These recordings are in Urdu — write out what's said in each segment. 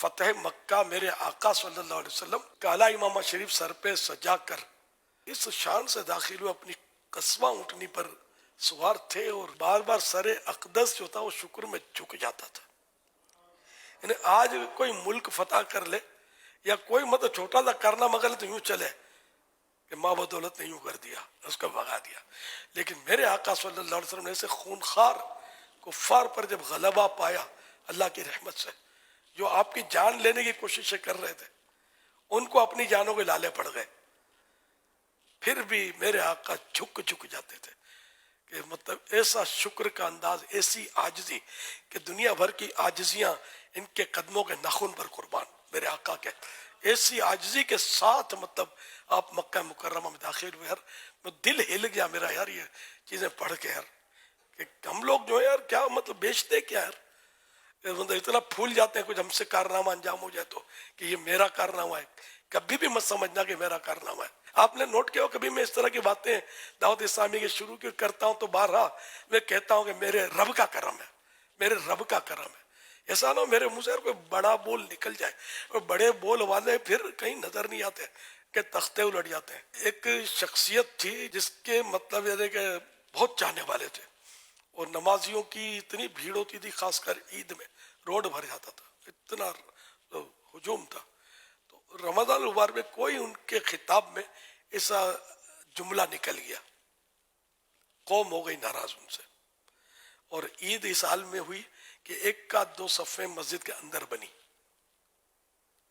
فتح مکہ میرے آقا صلی اللہ علیہ وسلم کالا امامہ شریف سر پہ سجا کر اس شان سے داخل ہوئے، اپنی قصبہ اونٹنی پر سوار تھے، اور بار بار سر اقدس جو تھا وہ شکر میں جھک جاتا تھا۔ یعنی آج کوئی ملک فتح کر لے یا کوئی مطلب چھوٹا سا کرنا مگر تو یوں چلے کہ ماں بدولت نے یوں کر دیا، اس کو بھگا دیا، لیکن میرے آقا صلی اللہ علیہ وسلم نے ایسے خونخوار کفار پر جب غلبہ پایا اللہ کی رحمت سے، جو آپ کی جان لینے کی کوششیں کر رہے تھے ان کو اپنی جانوں کے لالے پڑ گئے، پھر بھی میرے آقا جھک جاتے تھے کہ مطلب ایسا شکر کا انداز، ایسی عاجزی کہ دنیا بھر کی عاجزیاں ان کے قدموں کے ناخن پر قربان، میرے آقا کے ایسی عاجزی کے ساتھ مطلب آپ مکہ مکرمہ میں داخل ہوئے۔ یار دل ہل گیا میرا یار یہ چیزیں پڑھ کے، یار کہ ہم لوگ جو ہے یار کیا مطلب بیچتے کیا یار، اتنا پھول جاتے ہیں کچھ ہم سے کارنامہ انجام ہو جائے تو کہ یہ میرا کارنامہ ہے۔ کبھی بھی مت سمجھنا کہ میرا کارنامہ ہے۔ آپ نے نوٹ کیا ہو کبھی میں اس طرح کی باتیں دعوت اسلامی کے شروع کی کرتا ہوں تو بارہا میں کہتا ہوں کہ میرے رب کا کرم ہے، میرے رب کا کرم ہے۔ ایسا نہ ہو میرے منہ سے کوئی بڑا بول نکل جائے، اور بڑے بول والے پھر کہیں نظر نہیں آتے کہ تختے الٹ جاتے ہیں۔ ایک شخصیت تھی جس کے مطلب یہ کہ بہت چاہنے والے تھے، اور نمازیوں کی اتنی بھیڑ ہوتی تھی، خاص کر عید میں روڈ بھر جاتا تھا، اتنا ہجوم تھا۔ تو رمضان المبارک میں کوئی ان کے خطاب میں ایسا جملہ نکل گیا، قوم ہو گئی ناراض ان سے، اور عید اس حال میں ہوئی کہ ایک کا دو صفیں مسجد کے اندر بنی،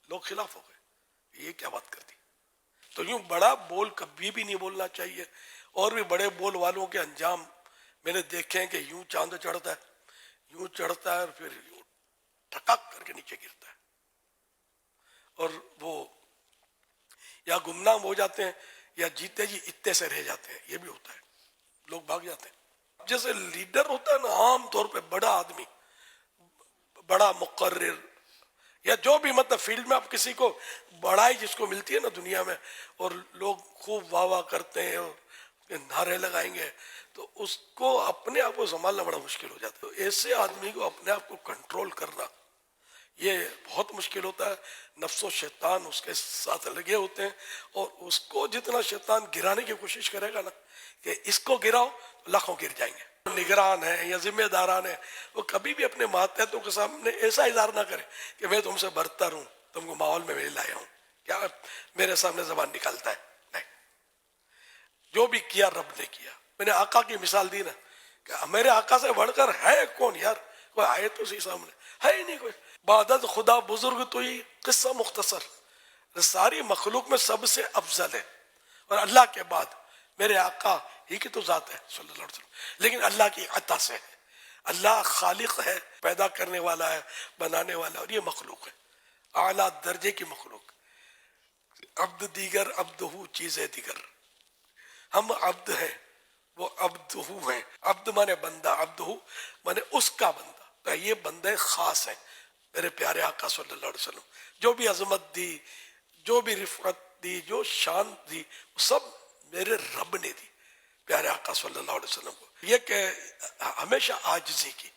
لوگ خلاف ہو گئے، یہ کیا بات کرتی۔ تو یوں بڑا بول کبھی بھی نہیں بولنا چاہیے، اور بھی بڑے بول والوں کے انجام میں نے دیکھے ہیں کہ یوں چاند چڑھتا ہے، یوں چڑھتا ہے اور پھر یوں ٹھکاک کر کے نیچے گرتا ہے، اور وہ یا گمنام ہو جاتے ہیں یا جیتے جی اتے سے رہ جاتے ہیں، یہ بھی ہوتا ہے، لوگ بھاگ جاتے ہیں۔ جیسے لیڈر ہوتا ہے نا عام طور پہ بڑا آدمی، بڑا مقرر، یا جو بھی مطلب فیلڈ میں آپ کسی کو بڑائی جس کو ملتی ہے نا دنیا میں، اور لوگ خوب واہ واہ کرتے ہیں اور نعرے لگائیں گے، تو اس کو اپنے آپ کو سنبھالنا بڑا مشکل ہو جاتا ہے۔ ایسے آدمی کو اپنے آپ کو کنٹرول کرنا یہ بہت مشکل ہوتا ہے۔ نفس و شیطان اس کے ساتھ لگے ہوتے ہیں، اور اس کو جتنا شیطان گرانے کی کوشش کرے گا نا کہ اس کو گراؤ لاکھوں گر جائیں گے۔ نگران ہیں یا ذمہ داران ہیں، وہ کبھی بھی اپنے ماتحتوں کے سامنے ایسا اظہار نہ کرے کہ میں تم سے برتر ہوں، تم کو ماحول میں لایا ہوں، کیا میرے سامنے زبان نکالتا ہے؟ نہیں، جو بھی کیا رب نے کیا۔ میں نے آقا کی مثال دی نا کہ میرے آقا سے بڑھ کر ہے کون یار، کوئی آئے تو اسی سامنے ہے ہی نہیں کوئی۔ بعدد خدا بزرگ تو ہی قصہ مختصر، ساری مخلوق میں سب سے افضل ہے، اور اللہ کے بعد میرے آقا ہی کی تو ذات ہے صلی اللہ علیہ وسلم، لیکن اللہ کی عطا سے ہے۔ اللہ خالق ہے، پیدا کرنے والا ہے، بنانے والا، اور یہ مخلوق ہے اعلیٰ درجے کی مخلوق۔ عبد دیگر عبدہ چیزیں دیگر، ہم عبد ہیں وہ عبدہ ہیں۔ عبد مانے بندہ، عبدہ مانے اس کا بندہ، تو یہ بندے خاص ہیں میرے پیارے آقا صلی اللہ علیہ وسلم۔ جو بھی عظمت دی، جو بھی رفعت دی، جو شان دی، وہ سب میرے رب نے دی پیارے آقا صلی اللہ علیہ وسلم کو۔ یہ کہ ہمیشہ عاجزی کی،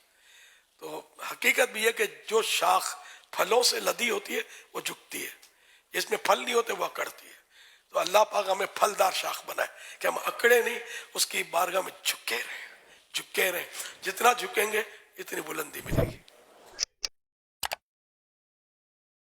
تو حقیقت بھی یہ کہ جو شاخ پھلوں سے لدی ہوتی ہے وہ جھکتی ہے، جس میں پھل نہیں ہوتے وہ اکڑتی ہے۔ تو اللہ پاک ہمیں پھلدار شاخ بنائے کہ ہم اکڑے نہیں، اس کی بارگاہ میں جھکے رہیں، جھکے رہیں۔ جتنا جھکیں گے اتنی بلندی ملے گی۔